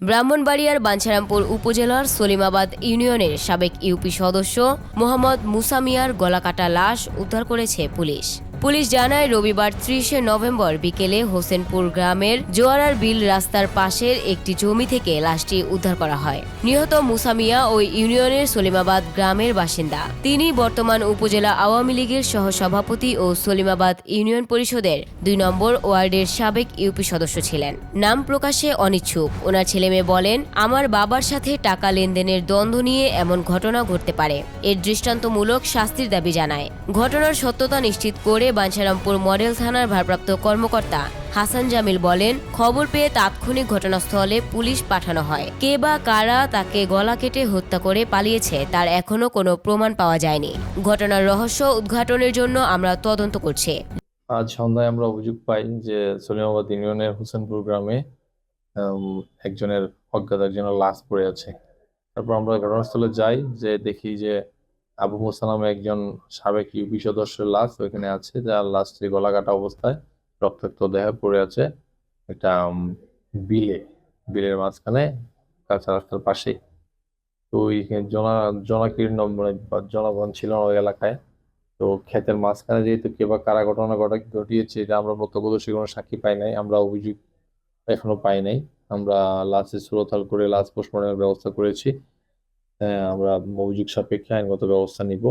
ব্রাহ্মণবাড়িয়ার বাঞ্ছারামপুর উপজেলার সলিমাবাদ ইউনিয়নের সাবেক ইউপি সদস্য মোহাম্মদ মুসা মিয়ার গলাকাটা লাশ উদ্ধার করেছে পুলিশ। পুলিশ জানায়, রবিবার ৩০ নভেম্বর বিকেলে হোসেনপুর গ্রামের জোয়ারার বিল রাস্তার পাশের একটি জমি থেকে লাশটি উদ্ধার করা হয়। নিহত মুসা মিয়া ওই ইউনিয়নের সলিমাবাদ গ্রামের বাসিন্দা। তিনি বর্তমান উপজেলা আওয়ামী লীগের সহসভাপতি ও সলিমাবাদ ইউনিয়ন পরিষদের ২ নম্বর ওয়ার্ডের সাবেক ইউপি সদস্য ছিলেন। নাম প্রকাশে অনিচ্ছুক ওনার ছেলেমেয়ে বলেন, আমার বাবার সাথে টাকা লেনদেনের দ্বন্দ্ব নিয়ে এমন ঘটনা ঘটতে পারে। এর দৃষ্টান্তমূলক শাস্তির দাবি জানায়। ঘটনার সত্যতা নিশ্চিত করে বাঞ্ছারামপুর মডেল থানার ভারপ্রাপ্ত কর্মকর্তা হাসান জামিল বলেন, খবর পেয়ে তাৎক্ষণিক ঘটনাস্থলে পুলিশ পাঠানো হয়। কে বা কারা তাকে গলা কেটে হত্যা করে পালিয়েছে তার এখনো কোনো প্রমাণ পাওয়া যায়নি। ঘটনার রহস্য উদ্ঘাটনের জন্য আমরা তদন্ত করছি। আজ সন্ধ্যায় আমরা অভিযোগ পাই যে সলিমাবাদ ইউনিয়নের হোসেনপুর গ্রামে একজনের অজ্ঞাত একজনের লাশ পড়ে আছে। তারপর আমরা ঘটনাস্থলে যাই, যে দেখি যে আবু মুসা নামে একজন সাবেক ইউপি সদস্যের লাশ ওইখানে আছে, যার লাশটি গলা কাটা অবস্থায় রক্তাক্ত দেহে পড়ে আছে একটা বিলের মাঝখানে, কাঁচা রাস্তার পাশে। তো ওই জনাকীর্ণ মানে জনগণ ছিল না ওই এলাকায়। তো ক্ষেতের মাঝখানে যেহেতু কে বা কারা ঘটনা ঘটিয়েছে এটা আমরা প্রত্যক্ষদর্শী কোনো সাক্ষী পাই নাই, আমরা অভিযোগ এখনো পাই নাই। আমরা লাশের সুরতহাল করে লাশ পোস্টমর্টমের ব্যবস্থা করেছি। আমরা অভিযোগ সাপেক্ষে আইনগত ব্যবস্থা নিব।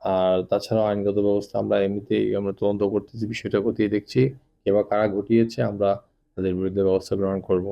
আর তাছাড়াও আইনগত ব্যবস্থা আমরা এমনিতেই আমরা তদন্ত করতেছি, বিষয়টা খতিয়ে দেখছি, কে বা কারা ঘটিয়েছে আমরা তাদের বিরুদ্ধে ব্যবস্থা গ্রহণ করব।